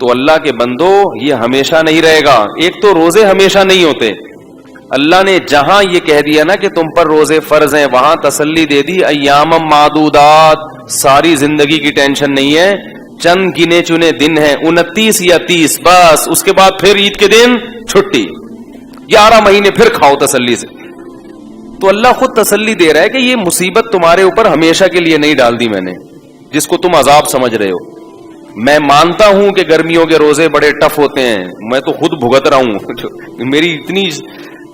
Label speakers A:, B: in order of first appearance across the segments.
A: تو اللہ کے بندو یہ ہمیشہ نہیں رہے گا. ایک تو روزے ہمیشہ نہیں ہوتے. اللہ نے جہاں یہ کہہ دیا نا کہ تم پر روزے فرض ہیں, وہاں تسلی دے دی ایام معدودات, ساری زندگی کی ٹینشن نہیں ہے, چند گنے چنے دن ہیں, 29 یا 30, بس اس کے بعد پھر عید کے دن چھٹی, 11 مہینے پھر کھاؤ تسلی سے. تو اللہ خود تسلی دے رہا ہے کہ یہ مصیبت تمہارے اوپر ہمیشہ کے لیے نہیں ڈال دی میں نے, جس کو تم عذاب سمجھ رہے ہو. میں مانتا ہوں کہ گرمیوں کے روزے بڑے ٹف ہوتے ہیں, میں تو خود بھگت رہا ہوں.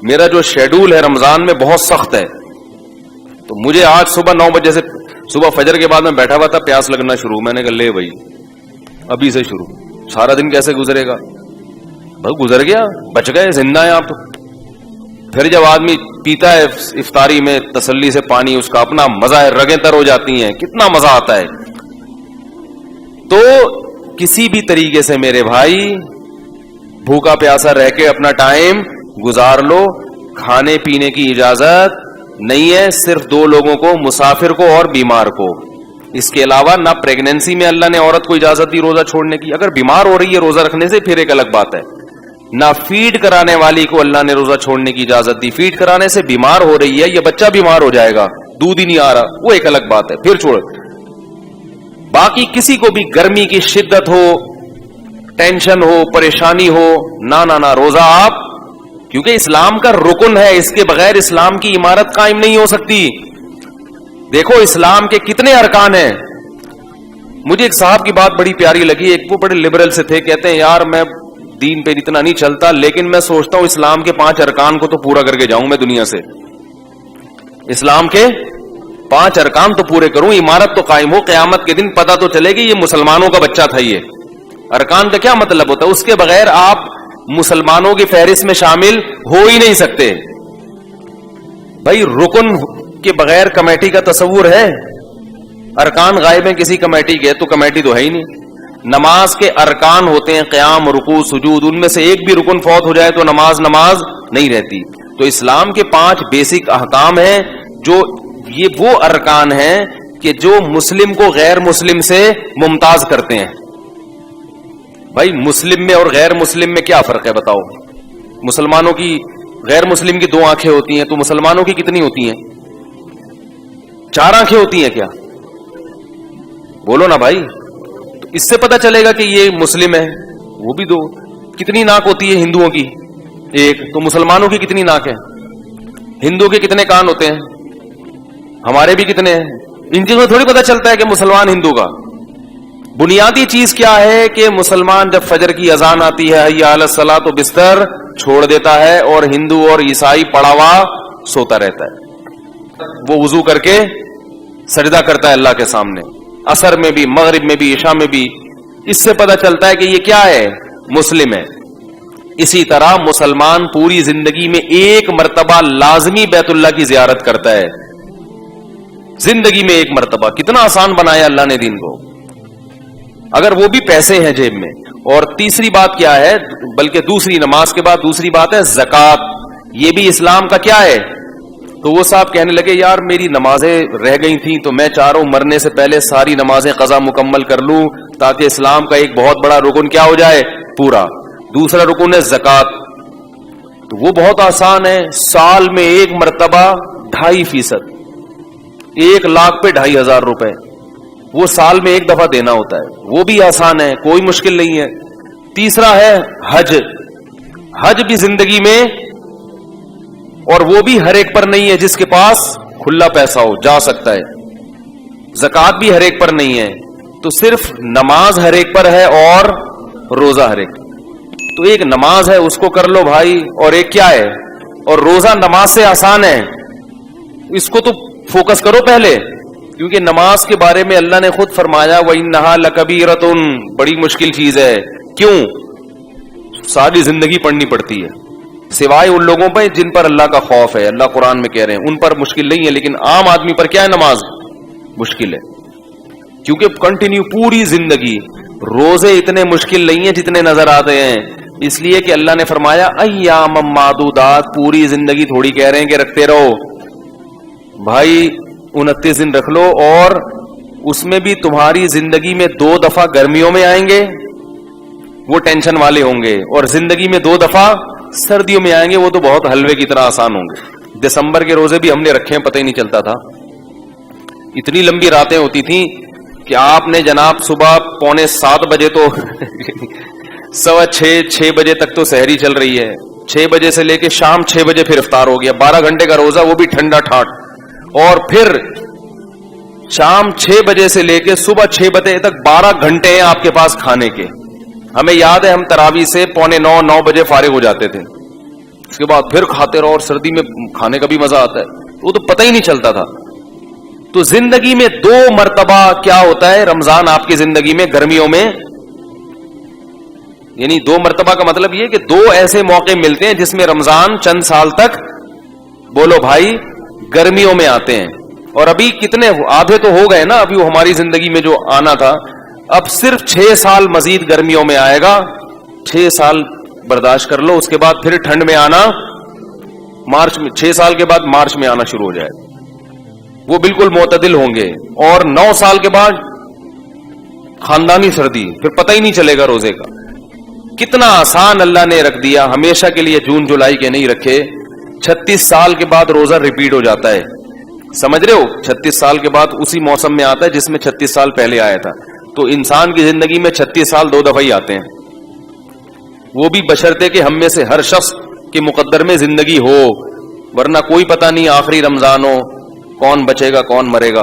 A: میرا جو شیڈول ہے رمضان میں بہت سخت ہے. تو مجھے آج صبح 9 بجے سے, صبح فجر کے بعد میں بیٹھا ہوا تھا, پیاس لگنا شروع. میں نے کہا لے بھائی ابھی سے شروع, سارا دن کیسے گزرے گا؟ بھائی گزر گیا, بچ گئے, زندہ ہیں آپ. پھر جب آدمی پیتا ہے افطاری میں تسلی سے پانی, اس کا اپنا مزہ ہے, رگیں تر ہو جاتی ہیں, کتنا مزہ آتا ہے. تو کسی بھی طریقے سے میرے بھائی بھوکا پیاسا رہ کے اپنا ٹائم گزار لو. کھانے پینے کی اجازت نہیں ہے, صرف 2 لوگوں کو, مسافر کو اور بیمار کو. اس کے علاوہ نہ پریگنینسی میں اللہ نے عورت کو اجازت دی روزہ چھوڑنے کی, اگر بیمار ہو رہی ہے روزہ رکھنے سے پھر ایک الگ بات ہے. نہ فیڈ کرانے والی کو اللہ نے روزہ چھوڑنے کی اجازت دی, فیڈ کرانے سے بیمار ہو رہی ہے, یہ بچہ بیمار ہو جائے گا, دودھ ہی نہیں آ رہا, وہ ایک الگ بات ہے, پھر چھوڑ. باقی کسی کو بھی گرمی کی شدت ہو, ٹینشن ہو, پریشانی ہو, نہ روزہ آپ, کیونکہ اسلام کا رکن ہے, اس کے بغیر اسلام کی عمارت قائم نہیں ہو سکتی. دیکھو اسلام کے کتنے ارکان ہیں. مجھے ایک صاحب کی بات بڑی پیاری لگی, ایک وہ بڑے لبرل سے تھے, کہتے ہیں یار میں دین پہ اتنا نہیں چلتا, لیکن میں سوچتا ہوں اسلام کے 5 ارکان کو تو پورا کر کے جاؤں میں دنیا سے. اسلام کے 5 ارکان تو پورے کروں, عمارت تو قائم ہو, قیامت کے دن پتہ تو چلے گی یہ مسلمانوں کا بچہ تھا. یہ ارکان کا کیا مطلب ہوتا ہے؟ اس کے بغیر آپ مسلمانوں کی فہرست میں شامل ہو ہی نہیں سکتے. بھائی رکن کے بغیر کمیٹی کا تصور ہے؟ ارکان غائب ہیں کسی کمیٹی کے, تو کمیٹی تو ہے ہی نہیں. نماز کے ارکان ہوتے ہیں قیام, رکوع, سجود, ان میں سے ایک بھی رکن فوت ہو جائے تو نماز نہیں رہتی. تو اسلام کے 5 بیسک احکام ہیں, جو یہ وہ ارکان ہیں کہ جو مسلم کو غیر مسلم سے ممتاز کرتے ہیں. بھائی مسلم میں اور غیر مسلم میں کیا فرق ہے بتاؤ؟ مسلمانوں کی, غیر مسلم کی 2 آنکھیں ہوتی ہیں, تو مسلمانوں کی کتنی ہوتی ہیں؟ 4 آنکھیں ہوتی ہیں کیا؟ بولو نا بھائی. تو اس سے پتہ چلے گا کہ یہ مسلم ہے. وہ بھی 2. کتنی ناک ہوتی ہے ہندوؤں کی؟ 1. تو مسلمانوں کی کتنی ناک ہے؟ ہندو کے کتنے کان ہوتے ہیں؟ ہمارے بھی کتنے ہیں؟ ان چیزوں میں تھوڑی پتہ چلتا ہے کہ مسلمان ہندو کا. بنیادی چیز کیا ہے کہ مسلمان جب فجر کی اذان آتی ہے حی علی الصلاۃ تو بستر چھوڑ دیتا ہے, اور ہندو اور عیسائی پڑا ہوا سوتا رہتا ہے. وہ وضو کر کے سجدہ کرتا ہے اللہ کے سامنے, عصر میں بھی, مغرب میں بھی, عشاء میں بھی. اس سے پتہ چلتا ہے کہ یہ کیا ہے؟ مسلم ہے. اسی طرح مسلمان پوری زندگی میں 1 مرتبہ لازمی بیت اللہ کی زیارت کرتا ہے, زندگی میں 1 مرتبہ. کتنا آسان بنایا اللہ نے دین کو, اگر وہ بھی پیسے ہیں جیب میں. اور تیسری بات کیا ہے, بلکہ دوسری, نماز کے بعد دوسری بات ہے زکات. یہ بھی اسلام کا کیا ہے؟ تو وہ صاحب کہنے لگے یار میری نمازیں رہ گئی تھیں, تو میں چاہ رہا ہوں مرنے سے پہلے ساری نمازیں قضا مکمل کر لوں, تاکہ اسلام کا ایک بہت بڑا رکن کیا ہو جائے؟ پورا. دوسرا رکن ہے زکات. تو وہ بہت آسان ہے, سال میں 1 مرتبہ 2.5%, 1 لاکھ پہ 2,500 روپے, وہ سال میں 1 دفعہ دینا ہوتا ہے. وہ بھی آسان ہے, کوئی مشکل نہیں ہے. تیسرا ہے حج. حج بھی زندگی میں, اور وہ بھی ہر ایک پر نہیں ہے, جس کے پاس کھلا پیسہ ہو جا سکتا ہے. زکات بھی ہر ایک پر نہیں ہے, تو صرف نماز ہر ایک پر ہے اور روزہ ہر ایک. تو ایک نماز ہے اس کو کر لو بھائی, اور ایک کیا ہے؟ اور روزہ نماز سے آسان ہے, اس کو تو فوکس کرو پہلے, کیونکہ نماز کے بارے میں اللہ نے خود فرمایا وَإِنَّهَا لَكَبِيرَةٌ, بڑی مشکل چیز ہے. کیوں؟ ساری زندگی پڑھنی پڑتی ہے, سوائے ان لوگوں پہ جن پر اللہ کا خوف ہے. اللہ قرآن میں کہہ رہے ہیں ان پر مشکل نہیں ہے, لیکن عام آدمی پر کیا ہے؟ نماز مشکل ہے, کیونکہ کنٹینیو پوری زندگی. روزے اتنے مشکل نہیں ہیں جتنے نظر آتے ہیں, اس لیے کہ اللہ نے فرمایا ایام معدودات, پوری زندگی تھوڑی کہہ رہے ہیں کہ رکھتے رہو بھائی. 29 دن رکھ لو, اور اس میں بھی تمہاری زندگی میں 2 دفعہ گرمیوں میں آئیں گے, وہ ٹینشن والے ہوں گے, اور زندگی میں 2 دفعہ سردیوں میں آئیں گے, وہ تو بہت حلوے کی طرح آسان ہوں گے. دسمبر کے روزے بھی ہم نے رکھے ہیں, پتہ ہی نہیں چلتا تھا. اتنی لمبی راتیں ہوتی تھیں کہ آپ نے جناب صبح 6:45 بجے تو 6:15 بجے تک تو سحری چل رہی ہے, 6 بجے سے لے کے شام 6 بجے پھر افطار ہو گیا. 12 گھنٹے کا روزہ, وہ بھی ٹھنڈا ٹھاٹ, اور پھر شام 6 بجے سے لے کے صبح 6 بجے تک 12 گھنٹے ہیں آپ کے پاس کھانے کے. ہمیں یاد ہے ہم تراویح سے 8:45-9 بجے فارغ ہو جاتے تھے, اس کے بعد پھر کھاتے رہو, اور سردی میں کھانے کا بھی مزہ آتا ہے, وہ تو پتہ ہی نہیں چلتا تھا. تو زندگی میں 2 مرتبہ کیا ہوتا ہے رمضان آپ کی زندگی میں گرمیوں میں, یعنی 2 مرتبہ کا مطلب یہ کہ 2 ایسے موقع ملتے ہیں جس میں رمضان چند سال تک, بولو بھائی, گرمیوں میں آتے ہیں. اور ابھی کتنے آدھے تو ہو گئے نا, ابھی وہ ہماری زندگی میں جو آنا تھا, اب صرف 6 سال مزید گرمیوں میں آئے گا. 6 سال برداشت کر لو, اس کے بعد پھر ٹھنڈ میں آنا مارچ میں, 6 سال کے بعد مارچ میں آنا شروع ہو جائے, وہ بالکل معتدل ہوں گے. اور 9 سال کے بعد خاندانی سردی, پھر پتہ ہی نہیں چلے گا روزے کا. کتنا آسان اللہ نے رکھ دیا, ہمیشہ کے لیے جون جولائی کے نہیں رکھے. 36 سال کے بعد روزہ ریپیٹ ہو جاتا ہے, سمجھ رہے ہو, 36 سال کے بعد اسی موسم میں آتا ہے جس میں 36 سال پہلے آیا تھا. تو انسان کی زندگی میں 36 سال 2 دفعہ ہی آتے ہیں, وہ بھی بشرطے کہ ہم میں سے ہر شخص کے مقدر میں زندگی ہو, ورنہ کوئی پتہ نہیں آخری رمضان ہو کون بچے گا کون مرے گا.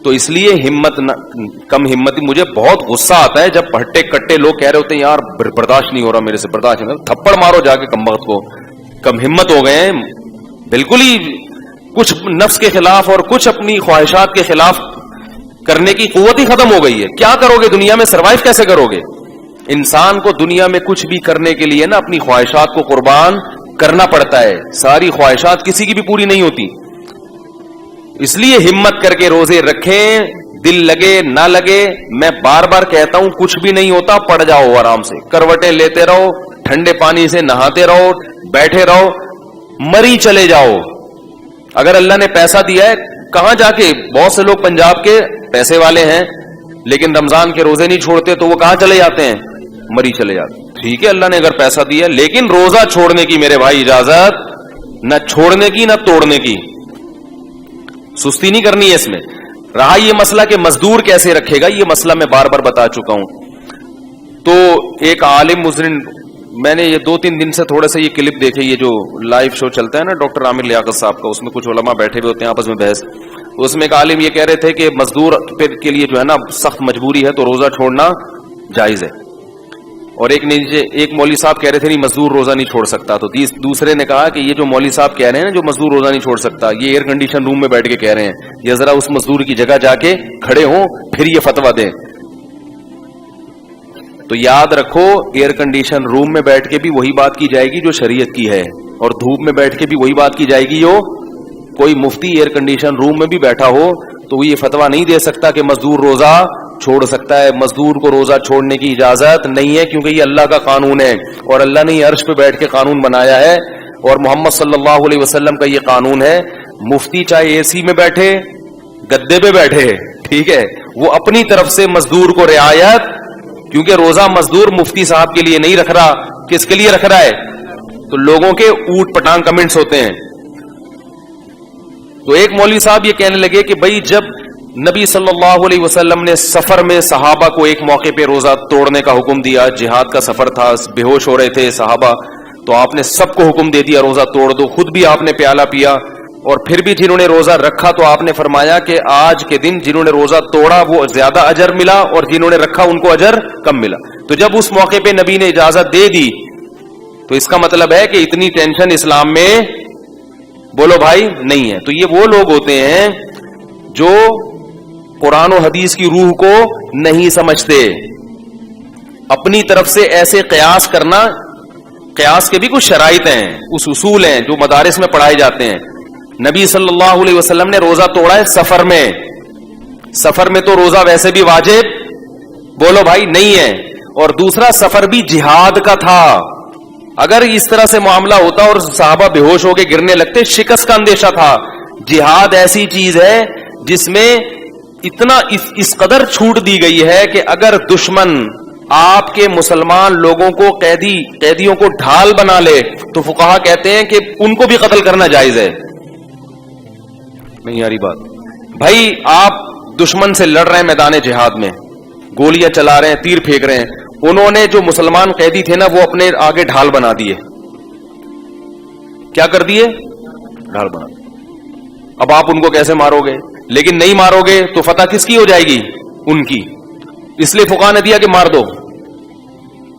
A: تو اس لیے ہمت کم ہمتی. مجھے بہت غصہ آتا ہے جب ہٹے کٹے لوگ کہہ رہے ہوتے ہیں یار برداشت نہیں ہو رہا میرے سے, برداشت نہیں, تھپڑ مارو جا کے کم وقت کو. کم ہمت ہو گئے ہیں بالکل ہی, کچھ نفس کے خلاف اور کچھ اپنی خواہشات کے خلاف کرنے کی قوت ہی ختم ہو گئی ہے. کیا کرو گے دنیا میں, سروائیو کیسے کرو گے؟ انسان کو دنیا میں کچھ بھی کرنے کے لیے نا اپنی خواہشات کو قربان کرنا پڑتا ہے. ساری خواہشات کسی کی بھی پوری نہیں ہوتی. اس لیے ہمت کر کے روزے رکھیں, دل لگے نہ لگے. میں بار بار کہتا ہوں کچھ بھی نہیں ہوتا, پڑ جاؤ آرام سے, کروٹیں لیتے رہو, ٹھنڈے پانی سے نہاتے رہو, بیٹھے رہو, مری چلے جاؤ. اگر اللہ نے پیسہ دیا ہے, کہاں جا کے, بہت سے لوگ پنجاب کے پیسے والے ہیں لیکن رمضان کے روزے نہیں چھوڑتے, تو وہ کہاں چلے جاتے ہیں, مری چلے جاتے. ٹھیک ہے اللہ نے اگر پیسہ دیا, لیکن روزہ چھوڑنے کی میرے بھائی اجازت, نہ چھوڑنے کی نہ توڑنے کی. سستی نہیں کرنی ہے اس میں. رہا یہ مسئلہ کہ مزدور کیسے رکھے گا, یہ مسئلہ میں بار بار بتا چکا ہوں. تو ایک عالم مزرن, میں نے یہ 2-3 دن سے تھوڑا سا یہ کلپ دیکھے, یہ جو لائیو شو چلتا ہے نا ڈاکٹر عامر لیاقت صاحب کا, اس میں کچھ علماء بیٹھے ہوئے ہوتے ہیں آپس میں بحث. اس میں ایک عالم یہ کہہ رہے تھے کہ مزدور کے لیے جو ہے نا سخت مجبوری ہے تو روزہ چھوڑنا جائز ہے. اور ایک مولوی صاحب کہہ رہے تھے نہیں مزدور روزہ نہیں چھوڑ سکتا. تو دوسرے نے کہا کہ یہ جو مولوی صاحب کہہ رہے ہیں نا جو مزدور روزہ نہیں چھوڑ سکتا, یہ ایئر کنڈیشن روم میں بیٹھ کے کہہ رہے ہیں, یہ ذرا اس مزدور کی جگہ جا کے کھڑے ہوں پھر یہ فتویٰ دیں. تو یاد رکھو ایئر کنڈیشن روم میں بیٹھ کے بھی وہی بات کی جائے گی جو شریعت کی ہے, اور دھوپ میں بیٹھ کے بھی وہی بات کی جائے گی. جو کوئی مفتی ایئر کنڈیشن روم میں بھی بیٹھا ہو تو وہ یہ فتویٰ نہیں دے سکتا کہ مزدور روزہ چھوڑ سکتا ہے. مزدور کو روزہ چھوڑنے کی اجازت نہیں ہے, کیونکہ یہ اللہ کا قانون ہے, اور اللہ نے عرش پہ بیٹھ کے قانون بنایا ہے, اور محمد صلی اللہ علیہ وسلم کا یہ قانون ہے. مفتی چاہے اے سی میں بیٹھے, گدے پہ بیٹھے, ٹھیک ہے, وہ اپنی طرف سے مزدور کو رعایت, کیونکہ روزہ مزدور مفتی صاحب کے لیے نہیں رکھ رہا, کس کے لیے رکھ رہا ہے؟ تو لوگوں کے اوٹ پٹانگ کمنٹس ہوتے ہیں. تو ایک مولوی صاحب یہ کہنے لگے کہ بھائی جب نبی صلی اللہ علیہ وسلم نے سفر میں صحابہ کو ایک موقع پہ روزہ توڑنے کا حکم دیا, جہاد کا سفر تھا, بے ہوش ہو رہے تھے صحابہ, تو آپ نے سب کو حکم دے دیا روزہ توڑ دو, خود بھی آپ نے پیالہ پیا, اور پھر بھی جنہوں نے روزہ رکھا تو آپ نے فرمایا کہ آج کے دن جنہوں نے روزہ توڑا وہ زیادہ اجر ملا, اور جنہوں نے رکھا ان کو اجر کم ملا. تو جب اس موقع پہ نبی نے اجازت دے دی تو اس کا مطلب ہے کہ اتنی ٹینشن اسلام میں, بولو بھائی, نہیں ہے. تو یہ وہ لوگ ہوتے ہیں جو قرآن و حدیث کی روح کو نہیں سمجھتے. اپنی طرف سے ایسے قیاس کرنا, قیاس کے بھی کچھ شرائط ہیں, اس اصول ہیں جو مدارس میں پڑھائے جاتے ہیں. نبی صلی اللہ علیہ وسلم نے روزہ توڑا ہے سفر میں, سفر میں تو روزہ ویسے بھی واجب, بولو بھائی, نہیں ہے. اور دوسرا سفر بھی جہاد کا تھا. اگر اس طرح سے معاملہ ہوتا اور صحابہ بے ہوش ہو کے گرنے لگتے, شکست کا اندیشہ تھا. جہاد ایسی چیز ہے جس میں اتنا اس قدر چھوٹ دی گئی ہے کہ اگر دشمن آپ کے مسلمان لوگوں کو قیدیوں کو ڈھال بنا لے تو فقہا کہتے ہیں کہ ان کو بھی قتل کرنا جائز ہے. نہیں یاری بات. بھائی آپ دشمن سے لڑ رہے ہیں میدان جہاد میں, گولیاں چلا رہے ہیں, تیر پھینک رہے ہیں, انہوں نے جو مسلمان قیدی تھے نا وہ اپنے آگے ڈھال بنا دیے. کیا کر دیے؟ ڈھال بنا دیے. اب آپ ان کو کیسے مارو گے؟ لیکن نہیں مارو گے تو فتح کس کی ہو جائے گی؟ ان کی. اس لیے فقہا نے دیا کہ مار دو.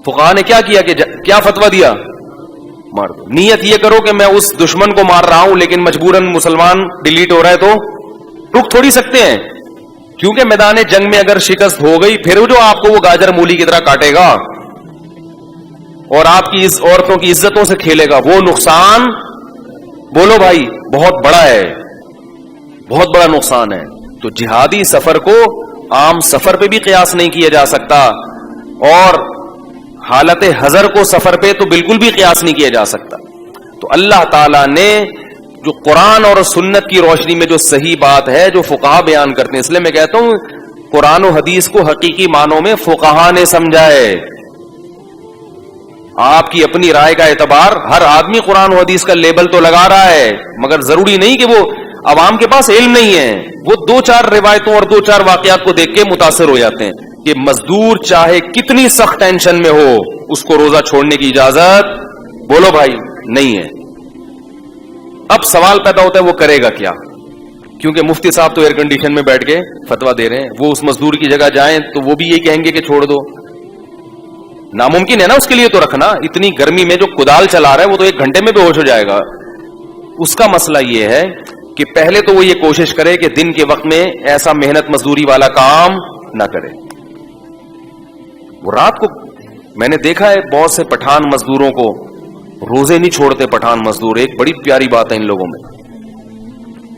A: فقہا نے کیا کیا کہ کیا فتویٰ دیا؟ مار دو. نیت یہ کرو کہ میں اس دشمن کو مار رہا ہوں لیکن مجبوراً مسلمان ڈیلیٹ ہو رہا ہے تو رک تھوڑی سکتے ہیں, کیونکہ میدان جنگ میں اگر شکست ہو گئی پھر جو آپ کو وہ گاجر مولی کی طرح کاٹے گا اور آپ کی اس عورتوں کی عزتوں سے کھیلے گا, وہ نقصان بولو بھائی بہت بڑا ہے, بہت بڑا نقصان ہے. تو جہادی سفر کو عام سفر پہ بھی قیاس نہیں کیا جا سکتا, اور حالت حضر کو سفر پہ تو بالکل بھی قیاس نہیں کیا جا سکتا. تو اللہ تعالیٰ نے جو قرآن اور سنت کی روشنی میں جو صحیح بات ہے جو فقہا بیان کرتے ہیں, اس لیے میں کہتا ہوں قرآن و حدیث کو حقیقی معنوں میں فقہا نے سمجھا ہے. آپ کی اپنی رائے کا اعتبار, ہر آدمی قرآن و حدیث کا لیبل تو لگا رہا ہے, مگر ضروری نہیں کہ وہ عوام کے پاس علم نہیں ہے, وہ دو چار روایتوں اور دو چار واقعات کو دیکھ کے متاثر ہو جاتے ہیں کہ مزدور چاہے کتنی سخت ٹینشن میں ہو اس کو روزہ چھوڑنے کی اجازت بولو بھائی نہیں ہے. اب سوال پیدا ہوتا ہے وہ کرے گا کیا, کیونکہ مفتی صاحب تو ایئر کنڈیشن میں بیٹھ کے فتویٰ دے رہے ہیں, وہ اس مزدور کی جگہ جائیں تو وہ بھی یہ کہیں گے کہ چھوڑ دو. ناممکن ہے نا اس کے لیے تو رکھنا. اتنی گرمی میں جو کدال چلا رہا ہے وہ تو 1 گھنٹے میں بے ہوش ہو جائے گا. اس کا مسئلہ یہ ہے کہ پہلے تو وہ یہ کوشش کرے کہ دن کے وقت میں ایسا محنت مزدوری والا کام نہ کرے. وہ رات کو میں نے دیکھا ہے بہت سے پٹھان مزدوروں کو روزے نہیں چھوڑتے. پٹھان مزدور ایک بڑی پیاری بات ہے ان لوگوں میں,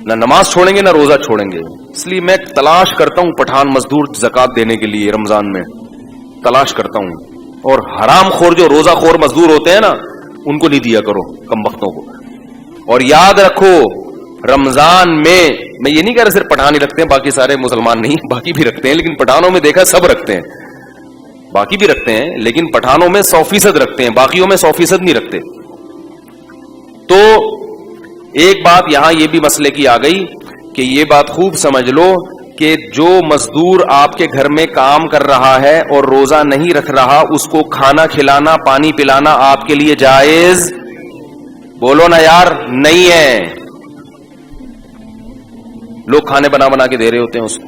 A: نہ نماز چھوڑیں گے نہ روزہ چھوڑیں گے. اس لیے میں تلاش کرتا ہوں پٹھان مزدور زکات دینے کے لیے رمضان میں تلاش کرتا ہوں, اور حرام خور جو روزہ خور مزدور ہوتے ہیں نا ان کو نہیں دیا کرو کم بختوں کو. اور یاد رکھو رمضان میں یہ نہیں کہہ رہا صرف پٹھان ہی رکھتے ہیں, باقی سارے مسلمان نہیں, باقی بھی رکھتے ہیں, لیکن پٹھانوں میں دیکھا سب رکھتے ہیں, باقی بھی رکھتے ہیں, لیکن پٹھانوں میں 100% رکھتے ہیں, باقیوں میں 100% نہیں رکھتے. تو ایک بات یہاں یہ بھی مسئلے کی آ گئی کہ یہ بات خوب سمجھ لو کہ جو مزدور آپ کے گھر میں کام کر رہا ہے اور روزہ نہیں رکھ رہا اس کو کھانا کھلانا پانی پلانا آپ کے لیے جائز بولو نا یار نہیں ہے. لوگ کھانے بنا بنا کے دے رہے ہوتے ہیں اس کو,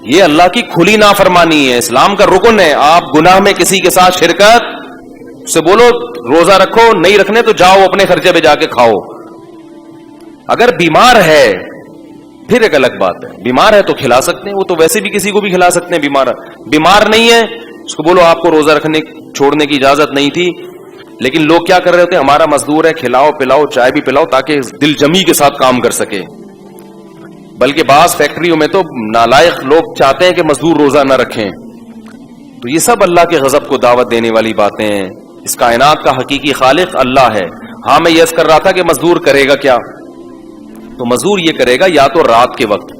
A: یہ اللہ کی کھلی نافرمانی ہے, اسلام کا رکن ہے. آپ گناہ میں کسی کے ساتھ شرکت, سے بولو روزہ رکھو, نہیں رکھنے تو جاؤ اپنے خرچے پہ جا کے کھاؤ. اگر بیمار ہے پھر ایک الگ بات ہے, بیمار ہے تو کھلا سکتے ہیں, وہ تو ویسے بھی کسی کو بھی کھلا سکتے ہیں. بیمار نہیں ہے اس کو بولو آپ کو روزہ رکھنے چھوڑنے کی اجازت نہیں تھی. لیکن لوگ کیا کر رہے ہوتے ہیں, ہمارا مزدور ہے کھلاؤ پلاؤ چائے بھی پلاؤ تاکہ دل جمی کے ساتھ کام کر سکے. بلکہ بعض فیکٹریوں میں تو نالائق لوگ چاہتے ہیں کہ مزدور روزہ نہ رکھیں. تو یہ سب اللہ کے غضب کو دعوت دینے والی باتیں ہیں. اس کائنات کا حقیقی خالق اللہ ہے. ہاں میں یس کر رہا تھا کہ مزدور کرے گا کیا, تو مزدور یہ کرے گا یا تو رات کے وقت,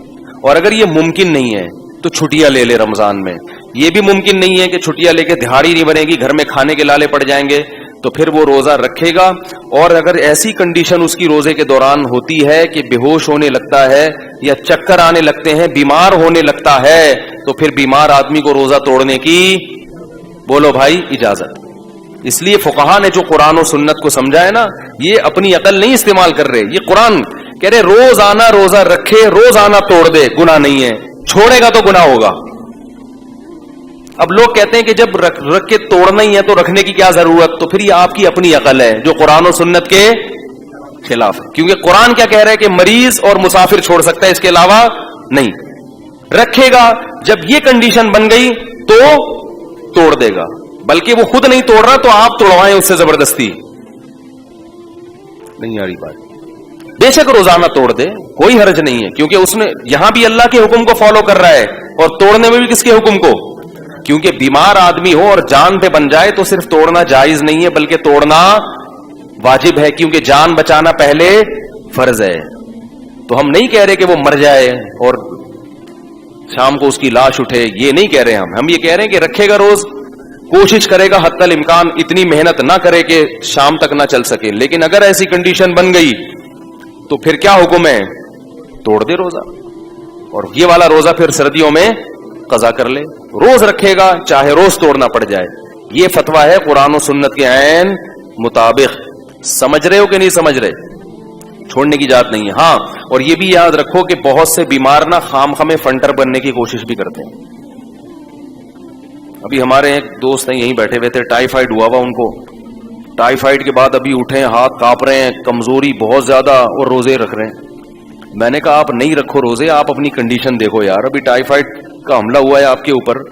A: اور اگر یہ ممکن نہیں ہے تو چھٹیاں لے لے رمضان میں. یہ بھی ممکن نہیں ہے کہ چھٹیاں لے کے دہاڑی نہیں بنے گی, گھر میں کھانے کے لالے پڑ جائیں گے, تو پھر وہ روزہ رکھے گا. اور اگر ایسی کنڈیشن اس کی روزے کے دوران ہوتی ہے کہ بے ہوش ہونے لگتا ہے یا چکر آنے لگتے ہیں, بیمار ہونے لگتا ہے, تو پھر بیمار آدمی کو روزہ توڑنے کی بولو بھائی اجازت. اس لیے فقہا نے جو قرآن و سنت کو سمجھا ہے نا, یہ اپنی عقل نہیں استعمال کر رہے, یہ قرآن کہہ رہے روزانہ روزہ رکھے روزانہ توڑ دے گناہ نہیں ہے, چھوڑے گا تو گناہ ہوگا. اب لوگ کہتے ہیں کہ جب رکھ کے توڑنا ہی ہے تو رکھنے کی کیا ضرورت, تو پھر یہ آپ کی اپنی عقل ہے جو قرآن و سنت کے خلاف ہے. کیونکہ قرآن کیا کہہ رہا ہے کہ مریض اور مسافر چھوڑ سکتا ہے, اس کے علاوہ نہیں. رکھے گا, جب یہ کنڈیشن بن گئی تو توڑ دے گا, بلکہ وہ خود نہیں توڑ رہا تو آپ توڑوائیں اس سے زبردستی. نہیں آ رہی بات, بے شک روزانہ توڑ دے کوئی حرج نہیں ہے, کیونکہ اس نے یہاں بھی اللہ کے حکم کو فالو کر رہا ہے اور توڑنے میں بھی کس کے حکم کو, کیونکہ بیمار آدمی ہو اور جان پہ بن جائے تو صرف توڑنا جائز نہیں ہے بلکہ توڑنا واجب ہے, کیونکہ جان بچانا پہلے فرض ہے. تو ہم نہیں کہہ رہے کہ وہ مر جائے اور شام کو اس کی لاش اٹھے, یہ نہیں کہہ رہے ہم یہ کہہ رہے ہیں کہ رکھے گا روز کوشش کرے گا حتی الامکان اتنی محنت نہ کرے کہ شام تک نہ چل سکے. لیکن اگر ایسی کنڈیشن بن گئی تو پھر کیا حکم ہے؟ توڑ دے روزہ, اور یہ والا روزہ پھر سردیوں میں قضا کر لے. روز رکھے گا چاہے روز توڑنا پڑ جائے. یہ فتویٰ ہے قرآن و سنت کے عین مطابق. سمجھ رہے ہو کہ نہیں سمجھ رہے؟ چھوڑنے کی جات نہیں ہے. ہاں, اور یہ بھی یاد رکھو کہ بہت سے بیمار نہ خام خامے فنٹر بننے کی کوشش بھی کرتے ہیں. ابھی ہمارے ایک دوست ہیں یہیں بیٹھے ہوئے تھے, ٹائیفائڈ ہوا ہوا ان کو. ٹائیفائڈ کے بعد ابھی اٹھے, ہاتھ کانپ رہے ہیں, کمزوری بہت زیادہ, اور روزے رکھ رہے ہیں. میں نے کہا آپ نہیں رکھو روزے, آپ اپنی کنڈیشن دیکھو یار. ابھی ٹائیفائڈ کا حملہ ہوا ہے آپ کے اوپر,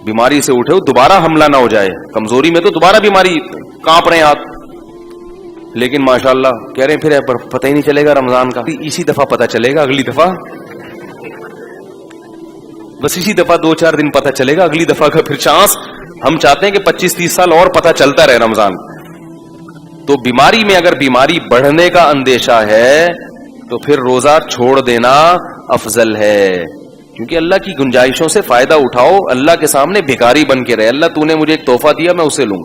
A: بیماری سے اٹھے ہو, دوبارہ حملہ نہ ہو جائے. کمزوری میں تو دوبارہ بیماری, کانپ رہے ہیں ہاتھ. لیکن ماشاءاللہ کہہ رہے ہیں پھر پتہ ہی نہیں چلے گا رمضان کا. اسی دفعہ پتہ چلے گا, اگلی دفعہ بس اسی دفعہ 2-4 دن پتہ چلے گا, اگلی دفعہ کا پھر چانس. ہم چاہتے ہیں کہ 25-30 سال اور پتہ چلتا رہے رمضان. تو بیماری میں اگر بیماری بڑھنے کا اندیشہ ہے تو پھر روزہ چھوڑ دینا افضل ہے. کیونکہ اللہ کی گنجائشوں سے فائدہ اٹھاؤ, اللہ کے سامنے بھکاری بن کے رہے. اللہ تو نے مجھے ایک تحفہ دیا, میں اسے لوں.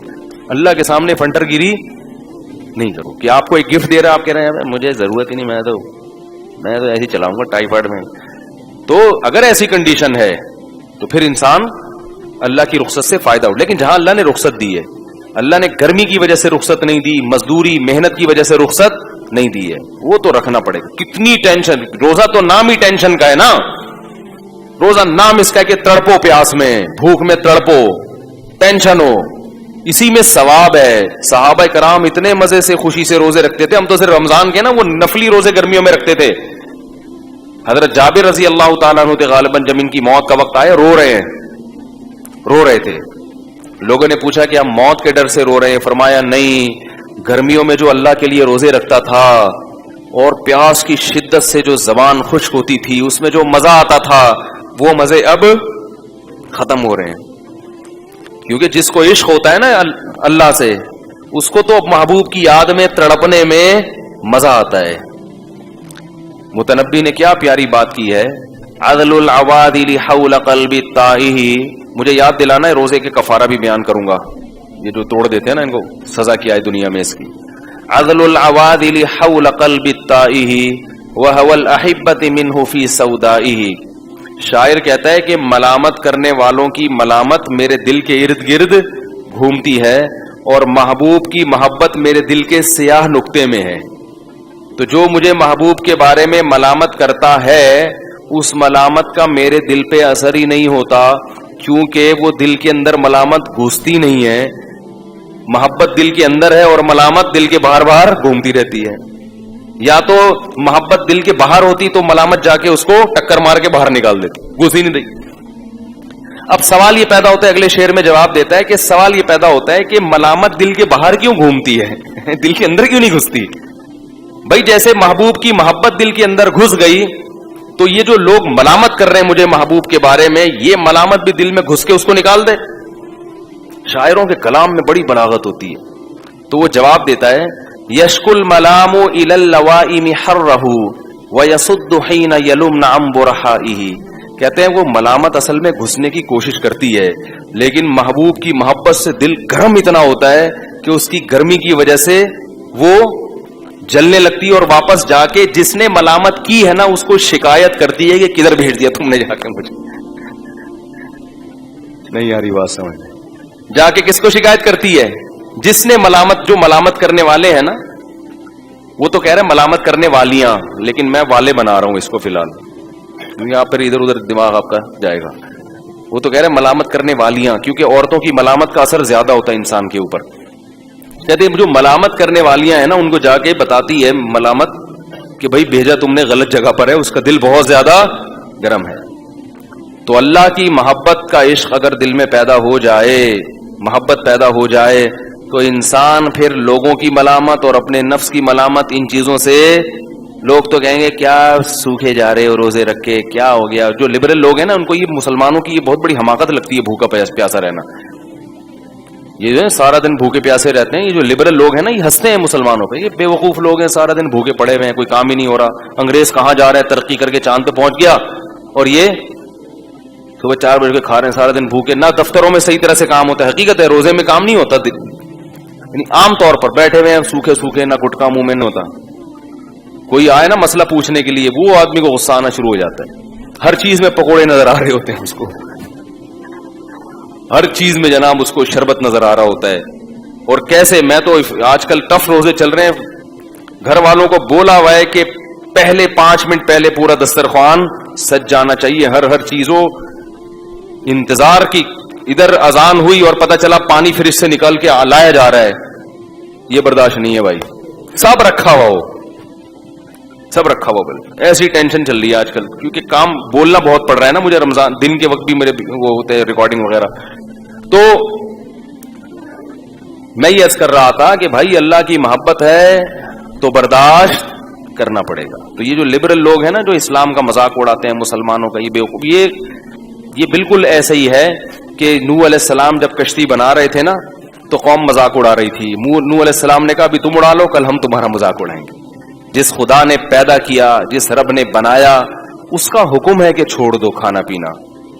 A: اللہ کے سامنے فنٹر گیری نہیں کرو کہ آپ کو ایک گفٹ دے رہا ہے, آپ کہہ رہے ہیں مجھے ضرورت ہی نہیں, میں تو ایسے ہی چلاؤں گا ٹائیفائڈ میں. تو اگر ایسی کنڈیشن ہے تو پھر انسان اللہ کی رخصت سے فائدہ اٹھا. لیکن جہاں اللہ نے رخصت دی ہے, اللہ نے گرمی کی وجہ سے رخصت نہیں دی, مزدوری محنت کی وجہ سے رخصت نہیں دی ہے, وہ تو رکھنا پڑے گا. کتنی ٹینشن, روزہ تو نام ہی ٹینشن کا ہے نا. روزہ نام اس کا ہے کہ تڑپو پیاس میں, بھوک میں تڑپو, ٹینشن ہو, اسی میں ثواب ہے. صحابہ کرام اتنے مزے سے خوشی سے روزے رکھتے تھے. ہم تو صرف رمضان کے نا وہ نفلی روزے گرمیوں میں رکھتے تھے. حضرت جابر رضی اللہ تعالیٰ عنہ تھے غالباً, جب ان کی موت کا وقت آیا رو رہے تھے. لوگوں نے پوچھا کہ ہم موت کے ڈر سے رو رہے ہیں. فرمایا نہیں, گرمیوں میں جو اللہ کے لیے روزے رکھتا تھا اور پیاس کی شدت سے جو زبان خشک ہوتی تھی, اس میں جو مزہ آتا تھا, وہ مزے اب ختم ہو رہے ہیں. کیونکہ جس کو عشق ہوتا ہے نا اللہ سے, اس کو تو محبوب کی یاد میں تڑپنے میں مزہ آتا ہے. متنبی نے کیا پیاری بات کی ہے, عدل العوادل حول قلب الطائہ. مجھے یاد دلانا ہے, روزے کے کفارہ بھی بیان کروں گا. یہ جو توڑ دیتے ہیں نا, ان کو سزا کیا ہے دنیا میں اس کی. عدل العوادل حول قلب الطائہ وهو الاحبۃ منہ فی سودائہ. شاعر کہتا ہے کہ ملامت کرنے والوں کی ملامت میرے دل کے ارد گرد گھومتی ہے, اور محبوب کی محبت میرے دل کے سیاہ نقطے میں ہے. تو جو مجھے محبوب کے بارے میں ملامت کرتا ہے, اس ملامت کا میرے دل پہ اثر ہی نہیں ہوتا, کیونکہ وہ دل کے اندر ملامت گھستی نہیں ہے. محبت دل کے اندر ہے اور ملامت دل کے باہر باہر گھومتی رہتی ہے. یا تو محبت دل کے باہر ہوتی تو ملامت جا کے اس کو ٹکر مار کے باہر نکال دیتی, گھس ہی نہیں رہی. اب سوال یہ پیدا ہوتا ہے, اگلے شعر میں جواب دیتا ہے کہ سوال یہ پیدا ہوتا ہے کہ ملامت دل کے باہر کیوں گھومتی ہے, دل کے اندر کیوں نہیں گھستی؟ بھائی جیسے محبوب کی محبت دل کے اندر گھس گئی, تو یہ جو لوگ ملامت کر رہے ہیں مجھے محبوب کے بارے میں, یہ ملامت بھی دل میں گھس کے اس کو نکال دے. شاعروں کے کلام میں بڑی بلاغت ہوتی ہے. تو وہ جواب دیتا ہے, یشک الملام الی اللوائم حرہ ویصد حین یلمن عن برحائہ. کہتے ہیں وہ ملامت اصل میں گھسنے کی کوشش کرتی ہے, لیکن محبوب کی محبت سے دل گرم اتنا ہوتا ہے کہ اس کی گرمی کی وجہ سے وہ جلنے لگتی ہے, اور واپس جا کے جس نے ملامت کی ہے نا اس کو شکایت کرتی ہے کہ کدھر بھیج دیا تم نے جا کے مجھے. نہیں آ رہی بات سمجھ, جا کے کس کو شکایت کرتی ہے؟ جس نے ملامت, جو ملامت کرنے والے ہیں نا, وہ تو کہہ رہے ہیں ملامت کرنے والیاں, لیکن میں والے بنا رہا ہوں اس کو فی الحال, کیونکہ آپ پھر ادھر ادھر دماغ آپ کا جائے گا. وہ تو کہہ رہے ہیں ملامت کرنے والیاں, کیونکہ عورتوں کی ملامت کا اثر زیادہ ہوتا ہے انسان کے اوپر. کہتے ہیں جو ملامت کرنے والیاں ہیں نا, ان کو جا کے بتاتی ہے ملامت کہ بھائی بھیجا تم نے غلط جگہ پر ہے, اس کا دل بہت زیادہ گرم ہے. تو اللہ کی محبت کا عشق اگر دل میں پیدا ہو جائے, محبت پیدا ہو جائے, تو انسان پھر لوگوں کی ملامت اور اپنے نفس کی ملامت, ان چیزوں سے لوگ تو کہیں گے کیا سوکھے جا رہے ہو روزے رکھ کے, کیا ہو گیا. جو لبرل لوگ ہیں نا, ان کو یہ مسلمانوں کی یہ بہت بڑی حماقت لگتی ہے, بھوکا پیاسا رہنا. یہ جو ہے سارا دن بھوکے پیاسے رہتے ہیں, یہ جو لبرل لوگ ہیں نا, یہ ہنستے ہیں مسلمانوں پہ. یہ بے وقوف لوگ ہیں, سارا دن بھوکے پڑے ہوئے ہیں, کوئی کام ہی نہیں ہو رہا. انگریز کہاں جا رہا ہے, ترقی کر کے چاند پہ پہنچ گیا, اور یہ صبح 4 بجے کھا رہے ہیں, سارا دن بھوکے. نہ دفتروں میں صحیح طرح سے کام ہوتا ہے. حقیقت ہے روزے میں کام نہیں ہوتا, یعنی عام طور پر بیٹھے ہوئے ہیں سوکھے سوکھے, نہ گٹکا منہ میں نہیں ہوتا. کوئی آئے نا مسئلہ پوچھنے کے لیے, وہ آدمی کو غصہ آنا شروع ہو جاتا ہے. ہر چیز میں پکوڑے نظر آ رہے ہوتے ہیں اس کو, ہر چیز میں جناب اس کو شربت نظر آ رہا ہوتا ہے. اور کیسے, میں تو آج کل ٹف روزے چل رہے ہیں, گھر والوں کو بولا ہوا ہے کہ پہلے 5 منٹ پہلے پورا دسترخوان سج جانا چاہیے. ہر چیز ہو, انتظار کی. ادھر اذان ہوئی اور پتہ چلا پانی فریج سے نکال کے لایا جا رہا ہے, یہ برداشت نہیں ہے بھائی. سب رکھا ہوا ہو, سب رکھا ہوا. بل ایسی ٹینشن چل رہی ہے آج کل, کیونکہ کام بولنا بہت پڑ رہا ہے نا مجھے. رمضان دن کے وقت بھی میرے وہ ہوتے ہیں ریکارڈنگ وغیرہ. تو میں یہ عرض کر رہا تھا کہ بھائی اللہ کی محبت ہے تو برداشت کرنا پڑے گا. تو یہ جو لبرل لوگ ہیں نا, جو اسلام کا مذاق اڑاتے ہیں مسلمانوں کا, یہ بیوقوف, یہ بالکل ایسے ہی ہے کہ نوح علیہ السلام جب کشتی بنا رہے تھے نا تو قوم مذاق اڑا رہی تھی. نوح علیہ السلام نے کہا ابھی تم اڑا لو, کل ہم تمہارا مذاق اڑائیں گے. جس خدا نے پیدا کیا, جس رب نے بنایا, اس کا حکم ہے کہ چھوڑ دو کھانا پینا,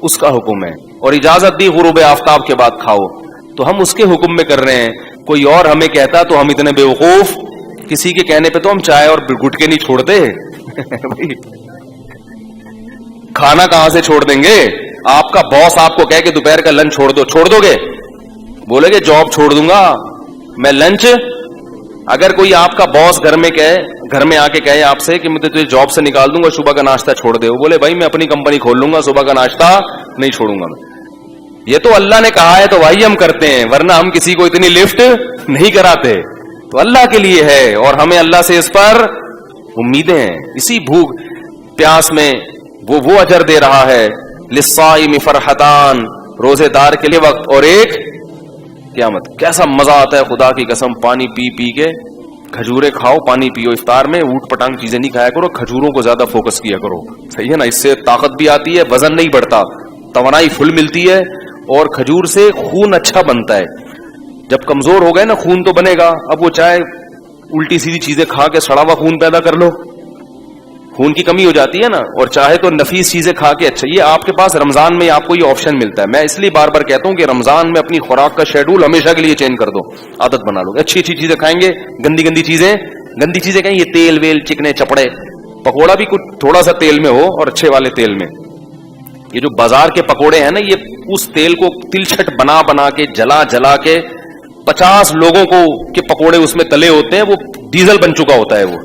A: اس کا حکم ہے. اور اجازت دی غروب آفتاب کے بعد کھاؤ, تو ہم اس کے حکم میں کر رہے ہیں. کوئی اور ہمیں کہتا تو ہم اتنے بیوقوف, کسی کے کہنے پہ تو ہم چائے اور گٹکے نہیں چھوڑتے. کھانا کہاں سے چھوڑ دیں گے؟ آپ کا باس آپ کو کہے کہ دوپہر کا لنچ چھوڑ دو گے؟ بولے گے جاب چھوڑ دوں گا میں, لنچ. اگر کوئی آپ کا باس گھر میں آ کے کہے آپ سے کہ میں تجھے جاب سے نکال دوں گا, صبح کا ناشتہ چھوڑ دے, وہ بولے بھائی میں اپنی کمپنی کھول لوں گا, صبح کا ناشتہ نہیں چھوڑوں گا میں. یہ تو اللہ نے کہا ہے تو وہی ہم کرتے ہیں, ورنہ ہم کسی کو اتنی لفٹ نہیں کراتے. تو اللہ کے لیے ہے اور ہمیں اللہ سے اس پر امیدیں ہیں. اسی بھوک پیاس میں وہ اجر دے رہا ہے. للصائم فرحتان, روزے دار کے لیے وقت اور ایک قیامت. کیسا مزہ آتا ہے خدا کی قسم, پانی پی پی کے. کھجورے کھاؤ, پانی پیو. افطار میں اوٹ پٹانگ چیزیں نہیں کھایا کرو, کھجوروں کو زیادہ فوکس کیا کرو, صحیح ہے نا. اس سے طاقت بھی آتی ہے, وزن نہیں بڑھتا, توانائی فل ملتی ہے, اور کھجور سے خون اچھا بنتا ہے. جب کمزور ہو گئے نا خون تو بنے گا. اب وہ چاہے الٹی سیدھی چیزیں کھا کے سڑا ہوا خون پیدا کر لو, خون کی کمی ہو جاتی ہے نا, اور چاہے تو نفیس چیزیں کھا کے. اچھا, یہ آپ کے پاس رمضان میں آپ کو یہ آپشن ملتا ہے. میں اس لیے بار بار کہتا ہوں کہ رمضان میں اپنی خوراک کا شیڈول ہمیشہ کے لیے چینج کر دو, عادت بنا لو. اچھی چیزیں کھائیں گے, گندی چیزیں کہیں, یہ تیل ویل چکنے چپڑے, پکوڑا بھی کچھ تھوڑا سا تیل میں ہو اور اچھے والے تیل میں. یہ جو بازار کے پکوڑے ہیں نا, یہ اس تیل کو تلچھٹ بنا کے جلا کے 50 لوگوں کو کے پکوڑے اس میں تلے ہوتے ہیں, وہ ڈیزل بن چکا ہوتا ہے. وہ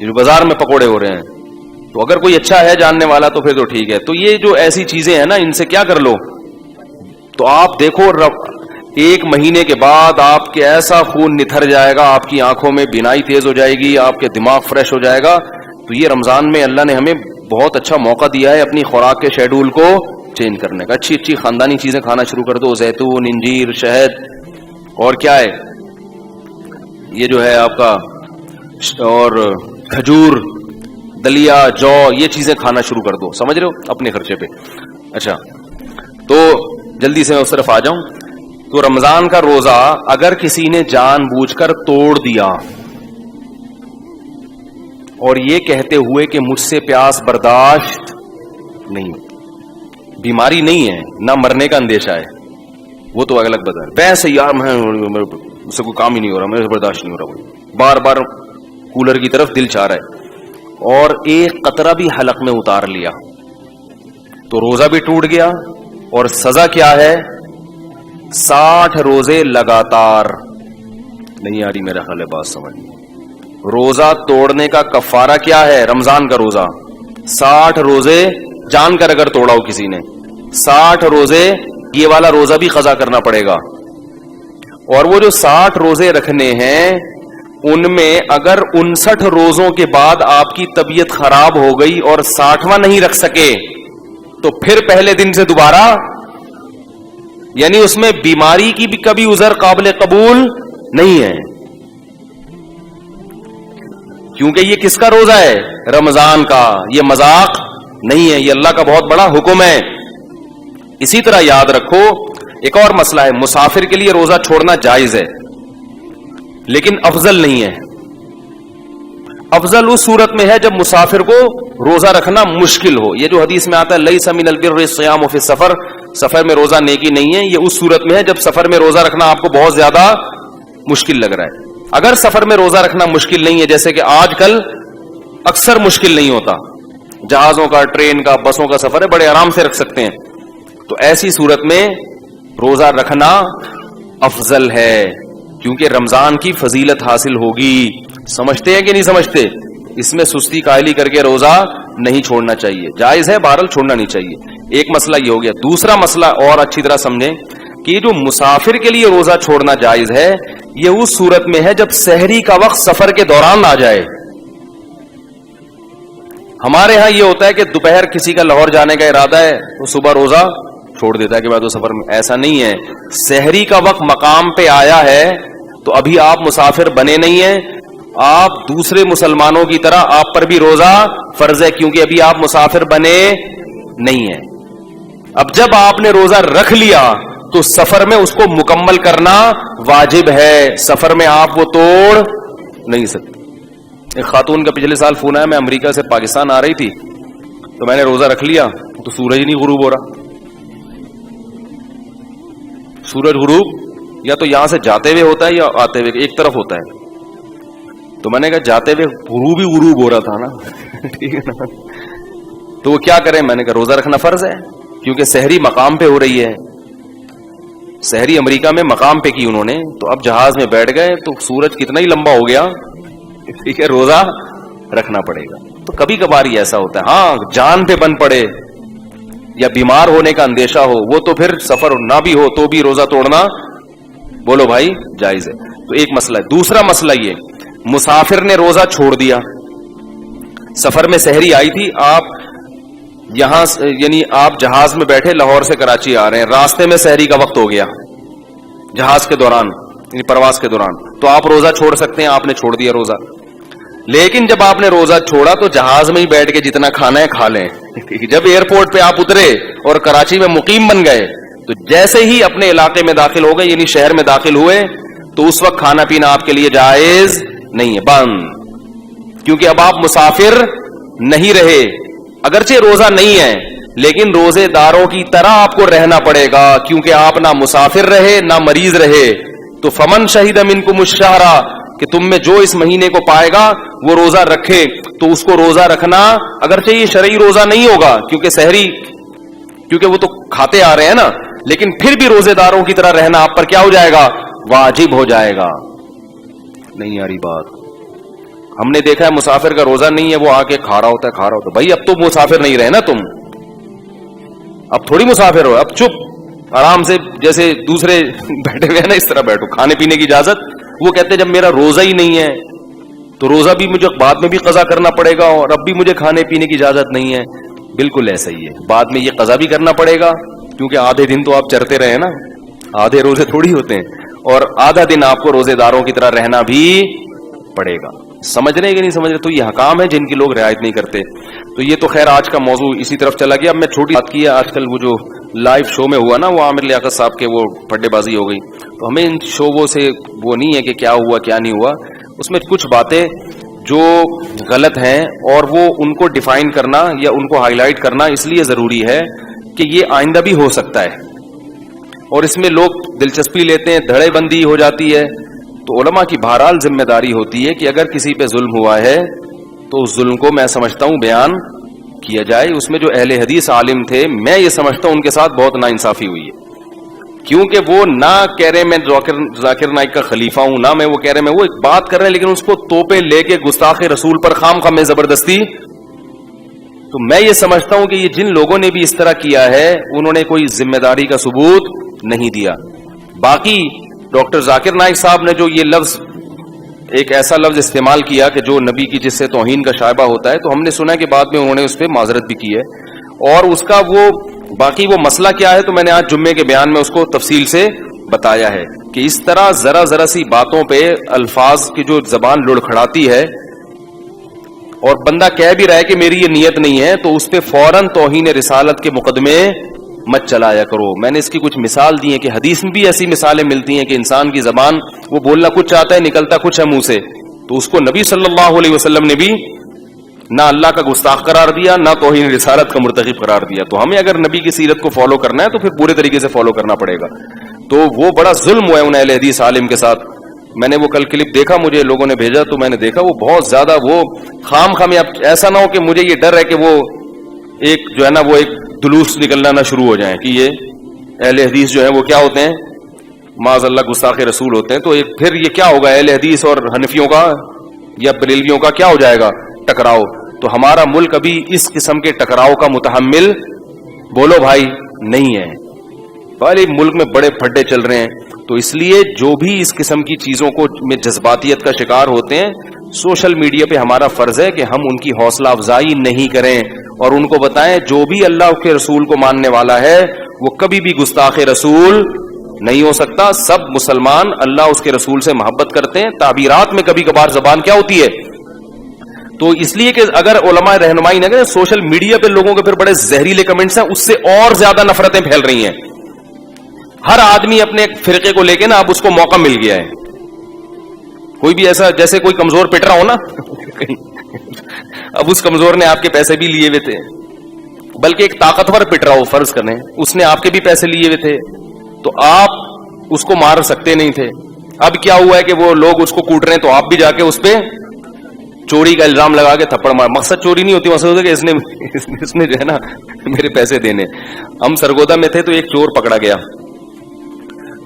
A: یہ جو بازار میں پکوڑے ہو رہے ہیں, تو اگر کوئی اچھا ہے جاننے والا تو پھر تو ٹھیک ہے. تو یہ جو ایسی چیزیں ہیں نا, ان سے کیا کر لو, تو آپ دیکھو 1 مہینے کے بعد آپ کے ایسا خون نتھر جائے گا, آپ کی آنکھوں میں بینائی تیز ہو جائے گی, آپ کے دماغ فریش ہو جائے گا. تو یہ رمضان میں اللہ نے ہمیں بہت اچھا موقع دیا ہے اپنی خوراک کے شیڈول کو چینج کرنے کا. اچھی خاندانی چیزیں کھانا شروع کر دو, زیتون, انجیر, شہد, اور کیا ہے یہ جو ہے آپ کا, اور کھجور, دلیا, جو, یہ چیزیں کھانا شروع کر دو. سمجھ رہے ہو, اپنے خرچے پہ. اچھا, تو جلدی سے میں اس طرف آ جاؤں. تو رمضان کا روزہ اگر کسی نے جان بوجھ کر توڑ دیا اور یہ کہتے ہوئے کہ مجھ سے پیاس برداشت نہیں, بیماری نہیں ہے, نہ مرنے کا اندیشہ ہے, وہ تو الگ بات ہے. ویسے یار مجھ سے کوئی کام ہی نہیں ہو رہا, میرے سے برداشت نہیں ہو رہا, بار بار کولر کی طرف دل چاہ رہا ہے, اور ایک قطرہ بھی حلق میں اتار لیا, تو روزہ بھی ٹوٹ گیا. اور سزا کیا ہے؟ 60 روزے لگاتار. نہیں آ رہی میرا خیال ہے بات سمجھ. روزہ توڑنے کا کفارہ کیا ہے؟ رمضان کا روزہ 60 روزے جان کر اگر توڑا ہو کسی نے, 60 روزے, یہ والا روزہ بھی قضا کرنا پڑے گا. اور وہ جو 60 روزے رکھنے ہیں, ان میں اگر 59 روزوں کے بعد آپ کی طبیعت خراب ہو گئی اور 60واں نہیں رکھ سکے, تو پھر پہلے دن سے دوبارہ, یعنی اس میں بیماری کی بھی کبھی عذر قابل قبول نہیں ہے, کیونکہ یہ کس کا روزہ ہے؟ رمضان کا. یہ مذاق نہیں ہے, یہ اللہ کا بہت بڑا حکم ہے. اسی طرح یاد رکھو ایک اور مسئلہ ہے, مسافر کے لیے روزہ چھوڑنا جائز ہے لیکن افضل نہیں ہے. افضل اس صورت میں ہے جب مسافر کو روزہ رکھنا مشکل ہو. یہ جو حدیث میں آتا ہے لیس من البر الصیام فی السفر, سفر میں روزہ نیکی نہیں ہے, یہ اس صورت میں ہے جب سفر میں روزہ رکھنا آپ کو بہت زیادہ مشکل لگ رہا ہے. اگر سفر میں روزہ رکھنا مشکل نہیں ہے, جیسے کہ آج کل اکثر مشکل نہیں ہوتا, جہازوں کا, ٹرین کا, بسوں کا سفر ہے, بڑے آرام سے رکھ سکتے ہیں, تو ایسی صورت میں روزہ رکھنا افضل ہے, کیونکہ رمضان کی فضیلت حاصل ہوگی. سمجھتے ہیں کہ نہیں سمجھتے؟ اس میں سستی کاہلی کر کے روزہ نہیں چھوڑنا چاہیے, جائز ہے بہرحال چھوڑنا نہیں چاہیے. ایک مسئلہ یہ ہو گیا. دوسرا مسئلہ اور اچھی طرح سمجھیں کہ جو مسافر کے لیے روزہ چھوڑنا جائز ہے یہ اس صورت میں ہے جب سحری کا وقت سفر کے دوران آ جائے. ہمارے ہاں یہ ہوتا ہے کہ دوپہر کسی کا لاہور جانے کا ارادہ ہے تو صبح روزہ چھوڑ دیتا ہے کہ میں تو سفر میں. ایسا نہیں ہے, سحری کا وقت مقام پہ آیا ہے تو ابھی آپ مسافر بنے نہیں ہیں, آپ دوسرے مسلمانوں کی طرح آپ پر بھی روزہ فرض ہے, کیونکہ ابھی آپ مسافر بنے نہیں ہیں. اب جب آپ نے روزہ رکھ لیا تو سفر میں اس کو مکمل کرنا واجب ہے, سفر میں آپ وہ توڑ نہیں سکتے. ایک خاتون کا پچھلے سال فون آیا, میں امریکہ سے پاکستان آ رہی تھی تو میں نے روزہ رکھ لیا تو سورج ہی نہیں غروب ہو رہا. سورج غروب یا تو یہاں سے جاتے ہوئے ہوتا ہے یا آتے ہوئے, ایک طرف ہوتا ہے. تو میں نے کہا جاتے ہوئے غروب ہی غروب ہو رہا تھا نا, ٹھیک ہے نا, تو وہ کیا کریں. میں نے کہا روزہ رکھنا فرض ہے کیونکہ سحری مقام پہ ہو رہی ہے. سحری امریکہ میں مقام پہ کی انہوں نے, تو اب جہاز میں بیٹھ گئے تو سورج کتنا ہی لمبا ہو گیا, ٹھیک ہے, روزہ رکھنا پڑے گا. تو کبھی کبھار ہی ایسا ہوتا ہے. ہاں جان پہ بن پڑے یا بیمار ہونے کا اندیشہ ہو, وہ تو پھر سفر نہ بھی ہو تو بھی روزہ توڑنا بولو بھائی جائز ہے. تو ایک مسئلہ ہے. دوسرا مسئلہ یہ, مسافر نے روزہ چھوڑ دیا, سفر میں سحری آئی تھی, آپ یہاں یعنی آپ جہاز میں بیٹھے لاہور سے کراچی آ رہے ہیں, راستے میں سحری کا وقت ہو گیا جہاز کے دوران یعنی پرواز کے دوران, تو آپ روزہ چھوڑ سکتے ہیں, آپ نے چھوڑ دیا روزہ. لیکن جب آپ نے روزہ چھوڑا تو جہاز میں ہی بیٹھ کے جتنا کھانا ہے کھا لیں. جب ایئرپورٹ پہ آپ اترے اور کراچی میں مقیم بن گئے تو جیسے ہی اپنے علاقے میں داخل ہو گئے یعنی شہر میں داخل ہوئے تو اس وقت کھانا پینا آپ کے لیے جائز نہیں ہے, بند, کیونکہ اب آپ مسافر نہیں رہے. اگرچہ روزہ نہیں ہے لیکن روزے داروں کی طرح آپ کو رہنا پڑے گا, کیونکہ آپ نہ مسافر رہے نہ مریض رہے. تو فمن شہید منکم الشہر, کہ تم میں جو اس مہینے کو پائے گا وہ روزہ رکھے. تو اس کو روزہ رکھنا اگرچہ یہ شرعی روزہ نہیں ہوگا کیونکہ سحری, کیونکہ وہ تو کھاتے آ رہے ہیں نا, لیکن پھر بھی روزے داروں کی طرح رہنا آپ پر کیا ہو جائے گا, واجب ہو جائے گا. نہیں آ رہی بات؟ ہم نے دیکھا ہے مسافر کا روزہ نہیں ہے, وہ آ کے کھا رہا ہوتا ہے. بھائی اب تو مسافر نہیں رہے نا تم, اب تھوڑی مسافر ہو, اب چپ آرام سے جیسے دوسرے بیٹھے ہوئے ہیں نا اس طرح بیٹھو. کھانے پینے کی اجازت, وہ کہتے ہیں جب میرا روزہ ہی نہیں ہے تو روزہ بھی مجھے بعد میں بھی قضا کرنا پڑے گا اور اب بھی مجھے کھانے پینے کی اجازت نہیں ہے. بالکل ایسا ہی ہے, بعد میں یہ قضا بھی کرنا پڑے گا کیونکہ آدھے دن تو آپ چرتے رہے نا, آدھے روزے تھوڑی ہوتے ہیں, اور آدھا دن آپ کو روزے داروں کی طرح رہنا بھی پڑے گا. سمجھ رہے کہ نہیں سمجھ رہے؟ تو یہ حکام ہے جن کی لوگ رعایت نہیں کرتے. تو یہ تو خیر آج کا موضوع اسی طرف چلا گیا. اب میں چھوٹی بات کی ہے, آج کل وہ جو لائیو شو میں ہوا نا, وہ عامر لیاقت صاحب کے وہ پڈے بازی ہو گئی, تو ہمیں ان شووں سے وہ نہیں ہے کہ کیا ہوا کیا نہیں ہوا, اس میں کچھ باتیں جو غلط ہیں اور وہ ان کو ڈیفائن کرنا یا ان کو ہائی لائٹ کرنا اس لیے ضروری ہے کہ یہ آئندہ بھی ہو سکتا ہے, اور اس میں لوگ دلچسپی لیتے ہیں, دھڑے بندی ہو جاتی ہے. تو علماء کی بہرحال ذمہ داری ہوتی ہے کہ اگر کسی پہ ظلم ہوا ہے تو اس ظلم کو میں سمجھتا ہوں بیان کیا جائے. اس میں جو اہل حدیث عالم تھے, میں یہ سمجھتا ہوں ان کے ساتھ بہت ناانصافی ہوئی ہے, کیونکہ وہ نہ کہہ رہے میں ذاکر نائک کا خلیفہ ہوں, نہ میں وہ کہہ رہے میں وہ ایک بات کر رہے ہیں, لیکن اس کو توپے لے کے گستاخ رسول پر خام خام میں زبردستی. تو میں یہ سمجھتا ہوں کہ یہ جن لوگوں نے بھی اس طرح کیا ہے انہوں نے کوئی ذمہ داری کا ثبوت نہیں دیا. باقی ڈاکٹر ذاکر نائک صاحب نے جو یہ لفظ, ایک ایسا لفظ استعمال کیا کہ جو نبی کی جس سے توہین کا شائبہ ہوتا ہے, تو ہم نے سنا کہ بعد میں انہوں نے اس پہ معذرت بھی کی ہے, اور اس کا وہ باقی وہ مسئلہ کیا ہے تو میں نے آج جمعے کے بیان میں اس کو تفصیل سے بتایا ہے کہ اس طرح ذرا سی باتوں پہ الفاظ کی جو زبان لڑکھڑاتی ہے اور بندہ کہہ بھی رہا ہے کہ میری یہ نیت نہیں ہے, تو اس پہ فوراً توہین رسالت کے مقدمے مت چلایا کرو. میں نے اس کی کچھ مثال دی ہیں کہ حدیث میں بھی ایسی مثالیں ملتی ہیں کہ انسان کی زبان وہ بولنا کچھ چاہتا ہے نکلتا کچھ ہے منہ سے, تو تو اس کو نبی صلی اللہ علیہ وسلم نے بھی نہ اللہ کا گستاخ قرار دیا نہ توہین رسالت کا مرتکب قرار دیا. تو ہمیں اگر نبی کی سیرت کو فالو کرنا ہے تو پھر پورے طریقے سے فالو کرنا پڑے گا. تو وہ بڑا ظلم ہوا ہے ان اہل حدیث عالم کے ساتھ. میں نے وہ کل کلپ دیکھا, مجھے لوگوں نے بھیجا تو میں نے دیکھا وہ بہت زیادہ وہ خام خام. اب ایسا نہ ہو کہ مجھے یہ ڈر ہے کہ وہ ایک جو ہے نا وہ ایک دلوس نکلنا نہ شروع ہو جائیں کہ یہ اہل حدیث جو ہیں وہ کیا ہوتے ہیں, معاذ اللہ گستاخ رسول ہوتے ہیں. تو ایک پھر یہ کیا ہوگا اہل حدیث اور حنفیوں کا یا بریلویوں کا کیا ہو جائے گا, ٹکراؤ. تو ہمارا ملک ابھی اس قسم کے ٹکراؤ کا متحمل بولو بھائی نہیں ہے. بھائی ملک میں بڑے پھڈے چل رہے ہیں. تو اس لیے جو بھی اس قسم کی چیزوں کو میں جذباتیت کا شکار ہوتے ہیں, سوشل میڈیا پہ ہمارا فرض ہے کہ ہم ان کی حوصلہ افزائی نہیں کریں اور ان کو بتائیں جو بھی اللہ کے رسول کو ماننے والا ہے وہ کبھی بھی گستاخ رسول نہیں ہو سکتا. سب مسلمان اللہ اس کے رسول سے محبت کرتے ہیں. تعبیرات میں کبھی کبھار زبان کیا ہوتی ہے, تو اس لیے کہ اگر علماء رہنمائی نہ کریں, سوشل میڈیا پہ لوگوں کے پھر بڑے زہریلے کمنٹس ہیں, اس سے اور زیادہ نفرتیں پھیل رہی ہیں. ہر آدمی اپنے ایک فرقے کو لے کے نا اب اس کو موقع مل گیا ہے. کوئی بھی ایسا جیسے کوئی کمزور پٹ رہا ہو نا اب اس کمزور نے آپ کے پیسے بھی لیے ہوئے تھے, بلکہ ایک طاقتور پٹ رہا ہو فرض کریں, اس نے آپ کے بھی پیسے لیے ہوئے تھے, تو آپ اس کو مار سکتے نہیں تھے. اب کیا ہوا ہے کہ وہ لوگ اس کو کوٹ رہے ہیں, تو آپ بھی جا کے اس پہ چوری کا الزام لگا کے تھپڑ مار. مقصد چوری نہیں ہوتی, مقصد ہوتا ہے کہ اس نے جو ہے نا میرے پیسے دینے. ہم سرگودا میں تھے تو ایک چور پکڑا گیا,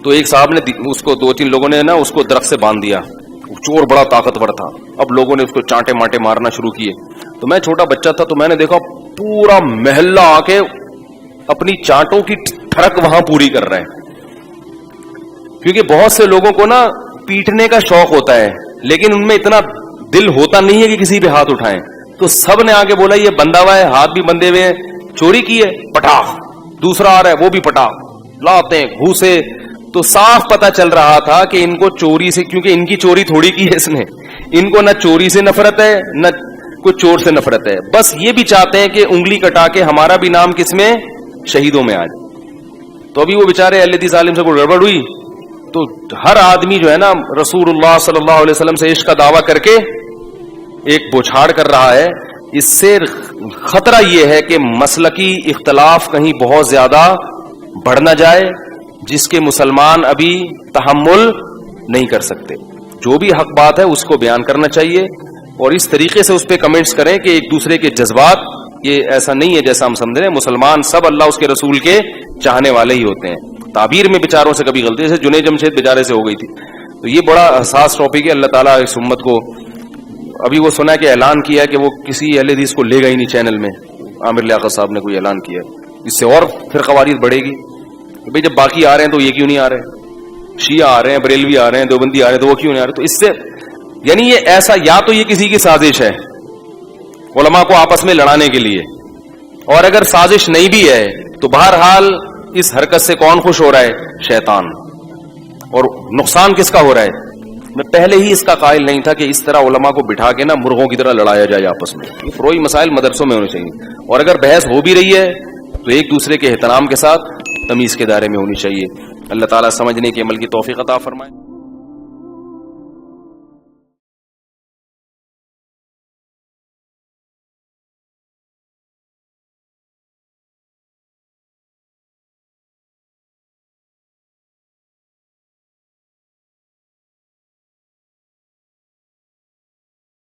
A: تو ایک صاحب نے اس کو 2-3 لوگوں نے نا اس کو درخت سے باندھ دیا. چور بڑا طاقتور تھا. اب لوگوں نے اس کو چانٹے مانٹے مارنا شروع کیے. تو میں چھوٹا بچہ تھا تو میں نے دیکھا پورا محلہ آ کے اپنی چانٹوں کی ٹھڑک وہاں پوری کر رہا ہے, کیونکہ بہت سے لوگوں کو نا پیٹنے کا شوق ہوتا ہے لیکن ان میں اتنا دل ہوتا نہیں ہے کہ کسی پہ ہاتھ اٹھائیں. تو سب نے آگے بولا یہ بندہ ہوا ہے, ہاتھ بھی بندے ہوئے ہیں, چوری کی ہے, پٹاخ. دوسرا آ رہا ہے وہ بھی پٹاخ لاتے ہیں گھوسے. تو صاف پتا چل رہا تھا کہ ان کو چوری سے, کیونکہ ان کی چوری تھوڑی کی ہے اس نے, ان کو نہ چوری سے نفرت ہے نہ کوئی چور سے نفرت ہے. بس یہ بھی چاہتے ہیں کہ انگلی کٹا کے ہمارا بھی نام کس میں, شہیدوں میں آ جائے. تو ابھی وہ بیچارے اہل حدیث عالم سے کوئی گڑبڑ ہوئی تو ہر آدمی جو ہے نا رسول اللہ صلی اللہ علیہ وسلم سے عشق کا دعویٰ کر کے ایک بوچھاڑ کر رہا ہے. اس سے خطرہ یہ ہے کہ مسلکی اختلاف کہیں بہت زیادہ بڑھ نہ جائے جس کے مسلمان ابھی تحمل نہیں کر سکتے. جو بھی حق بات ہے اس کو بیان کرنا چاہیے اور اس طریقے سے اس پہ کمنٹس کریں کہ ایک دوسرے کے جذبات, یہ ایسا نہیں ہے جیسا ہم سمجھ رہے ہیں. مسلمان سب اللہ اس کے رسول کے چاہنے والے ہی ہوتے ہیں. تعبیر میں بیچاروں سے کبھی غلطی, جیسے جنید جمشید بیچارے سے ہو گئی تھی. تو یہ بڑا حساس ٹاپک ہے. اللہ تعالیٰ اس امت کو, ابھی وہ سنا کہ اعلان کیا کہ وہ کسی اہل حدیث کو لے گا ہی نہیں چینل میں. عامر لیاقت صاحب نے کوئی اعلان کیا, اس سے اور پھر قواریت بڑھے گی. بھئی جب باقی آ رہے ہیں تو یہ کیوں نہیں آ رہے, شیعہ آ رہے ہیں, بریلوی آ رہے ہیں, دیوبندی آ رہے ہیں, تو وہ کیوں نہیں آ رہے. تو اس سے یعنی یہ ایسا, یا تو یہ کسی کی سازش ہے علماء کو آپس میں لڑانے کے لیے, اور اگر سازش نہیں بھی ہے تو بہرحال اس حرکت سے کون خوش ہو رہا ہے, شیطان. اور نقصان کس کا ہو رہا ہے. میں پہلے ہی اس کا قائل نہیں تھا کہ اس طرح علماء کو بٹھا کے نا مرغوں کی طرح لڑایا جائے آپس میں. یہ فروعی مسائل مدرسوں میں ہونے چاہیے, اور اگر بحث ہو بھی رہی ہے تو ایک دوسرے کے احترام کے ساتھ تمیز کے دائرے میں ہونی چاہیے. اللہ تعالیٰ سمجھنے کے عمل کی توفیق عطا فرمائے.